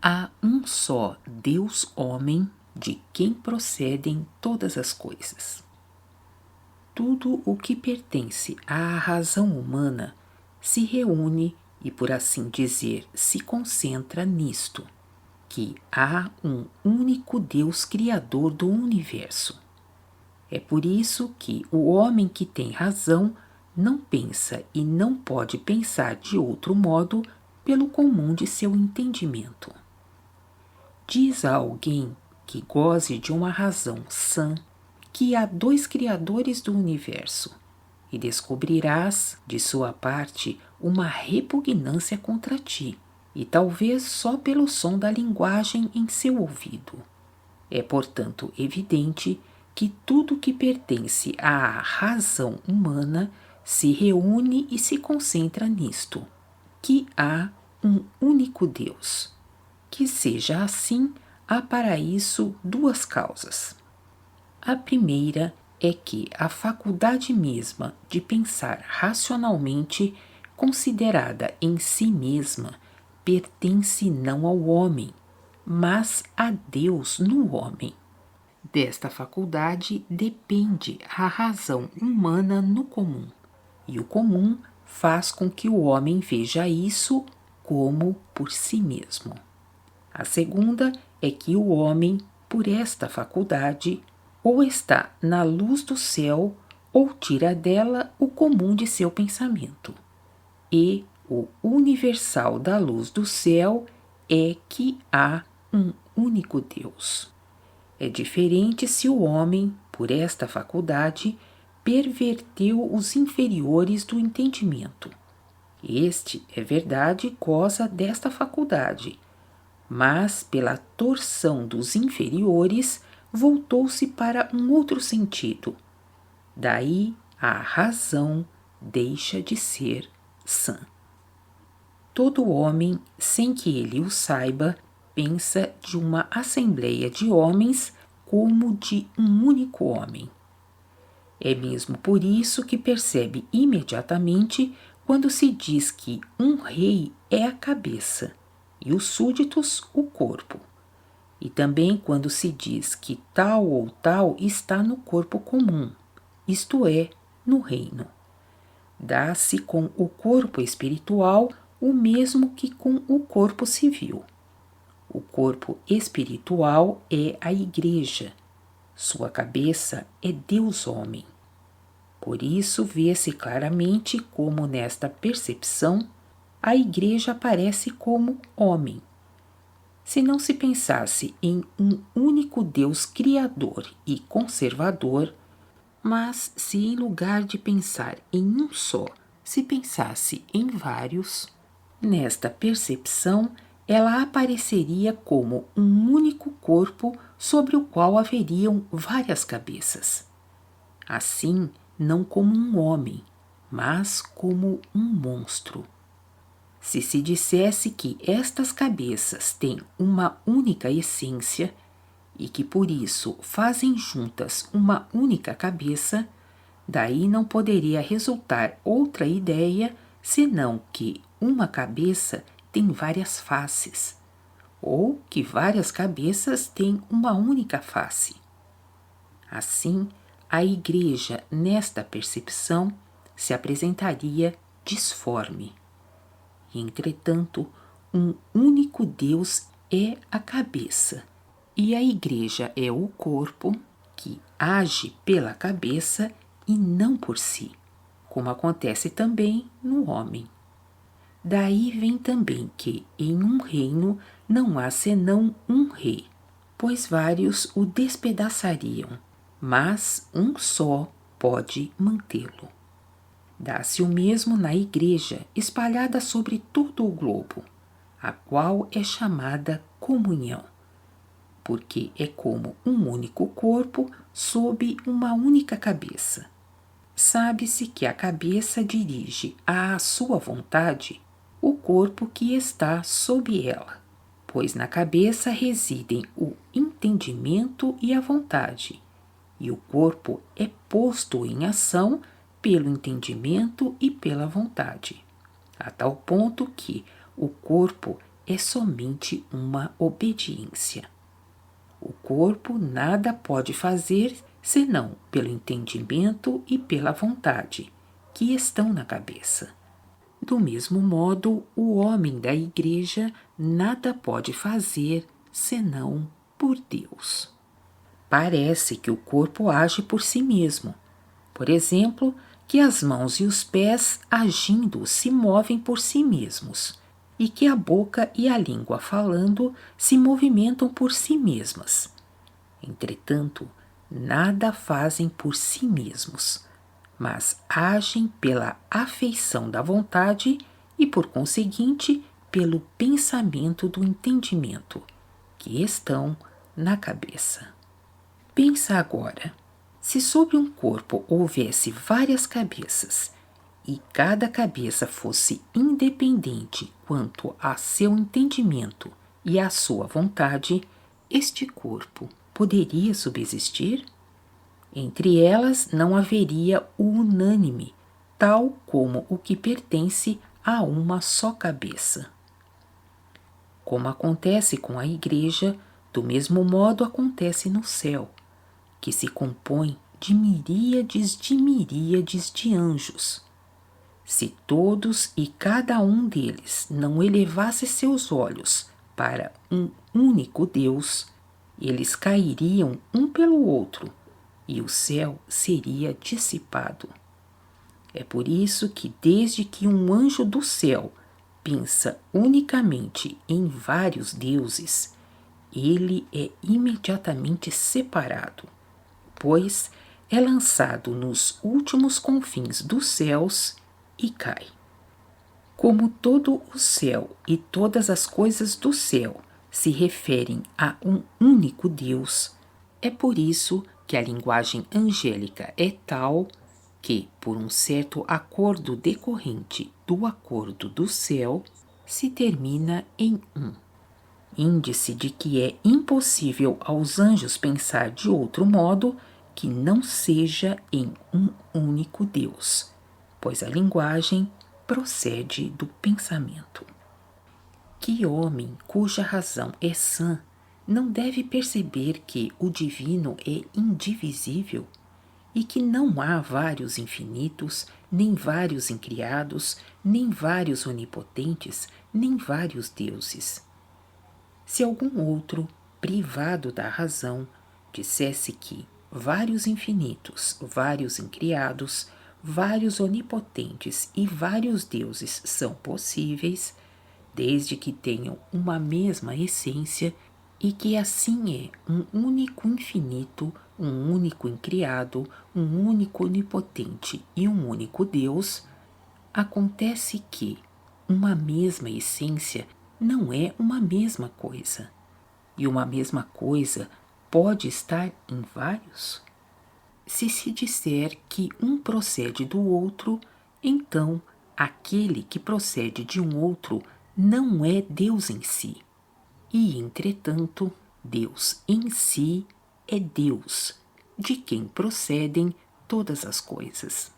Há um só Deus homem, de quem procedem todas as coisas. Tudo o que pertence à razão humana se reúne e, por assim dizer, se concentra nisto, que há um único Deus criador do universo. É por isso que o homem que tem razão não pensa e não pode pensar de outro modo pelo comum de seu entendimento. Diz a alguém que goze de uma razão sã que há dois criadores do universo, e descobrirás, de sua parte, uma repugnância contra ti, e talvez só pelo som da linguagem em seu ouvido. É, portanto, evidente que tudo que pertence à razão humana se reúne e se concentra nisto, que há um único Deus. Que seja assim, há para isso duas causas. A primeira é que a faculdade mesma de pensar racionalmente, considerada em si mesma, pertence não ao homem, mas a Deus no homem. Desta faculdade depende a razão humana no comum, e o comum faz com que o homem veja isso como por si mesmo. A segunda é que o homem, por esta faculdade, ou está na luz do céu, ou tira dela o comum de seu pensamento. E o universal da luz do céu é que há um único Deus. É diferente se o homem, por esta faculdade, perverteu os inferiores do entendimento. Este, é verdade, goza desta faculdade, mas pela torção dos inferiores voltou-se para um outro sentido. Daí a razão deixa de ser sã. Todo homem, sem que ele o saiba, pensa de uma assembleia de homens como de um único homem. É mesmo por isso que percebe imediatamente quando se diz que um rei é a cabeça e os súditos o corpo, e também quando se diz que tal ou tal está no corpo comum, isto é, no reino. Dá-se com o corpo espiritual o mesmo que com o corpo civil. O corpo espiritual é a Igreja, sua cabeça é Deus homem. Por isso vê-se claramente como nesta percepção a Igreja aparece como homem. Se não se pensasse em um único Deus criador e conservador, mas se em lugar de pensar em um só, se pensasse em vários, nesta percepção ela apareceria como um único corpo sobre o qual haveriam várias cabeças. Assim, não como um homem, mas como um monstro. Se dissesse que estas cabeças têm uma única essência e que por isso fazem juntas uma única cabeça, daí não poderia resultar outra ideia senão que uma cabeça tem várias faces, ou que várias cabeças têm uma única face. Assim, a Igreja, nesta percepção, se apresentaria disforme. Entretanto, um único Deus é a cabeça, e a Igreja é o corpo que age pela cabeça e não por si, como acontece também no homem. Daí vem também que em um reino não há senão um rei, pois vários o despedaçariam, mas um só pode mantê-lo. Dá-se o mesmo na Igreja espalhada sobre todo o globo, a qual é chamada comunhão, porque é como um único corpo sob uma única cabeça. Sabe-se que a cabeça dirige à sua vontade o corpo que está sob ela, pois na cabeça residem o entendimento e a vontade, e o corpo é posto em ação pelo entendimento e pela vontade, a tal ponto que o corpo é somente uma obediência. O corpo nada pode fazer senão pelo entendimento e pela vontade, que estão na cabeça. Do mesmo modo, o homem da igreja nada pode fazer senão por Deus. Parece que o corpo age por si mesmo. Por exemplo, que as mãos e os pés, agindo, se movem por si mesmos, e que a boca e a língua falando se movimentam por si mesmas. Entretanto, nada fazem por si mesmos, mas agem pela afeição da vontade e, por conseguinte, pelo pensamento do entendimento, que estão na cabeça. Pensa agora, se sobre um corpo houvesse várias cabeças, e cada cabeça fosse independente quanto a seu entendimento e à sua vontade, este corpo poderia subsistir? Entre elas não haveria o unânime, tal como o que pertence a uma só cabeça. Como acontece com a igreja, do mesmo modo acontece no céu, que se compõe de miríades de anjos. Se todos e cada um deles não elevasse seus olhos para um único Deus, eles cairiam um pelo outro e o céu seria dissipado. É por isso que, desde que um anjo do céu pensa unicamente em vários deuses, ele é imediatamente separado, pois é lançado nos últimos confins dos céus e cai. Como todo o céu e todas as coisas do céu se referem a um único Deus, é por isso que a linguagem angélica é tal que, por um certo acordo decorrente do acordo do céu, se termina em um. Índice de que é impossível aos anjos pensar de outro modo que não seja em um único Deus, pois a linguagem procede do pensamento. Que homem cuja razão é sã não deve perceber que o divino é indivisível e que não há vários infinitos, nem vários incriados, nem vários onipotentes, nem vários deuses? Se algum outro, privado da razão, dissesse que vários infinitos, vários incriados, vários onipotentes e vários deuses são possíveis, desde que tenham uma mesma essência, e que assim é um único infinito, um único incriado, um único onipotente e um único Deus, acontece que uma mesma essência não é uma mesma coisa, e uma mesma coisa pode estar em vários? Se disser que um procede do outro, então aquele que procede de um outro não é Deus em si. E, entretanto, Deus em si é Deus, de quem procedem todas as coisas.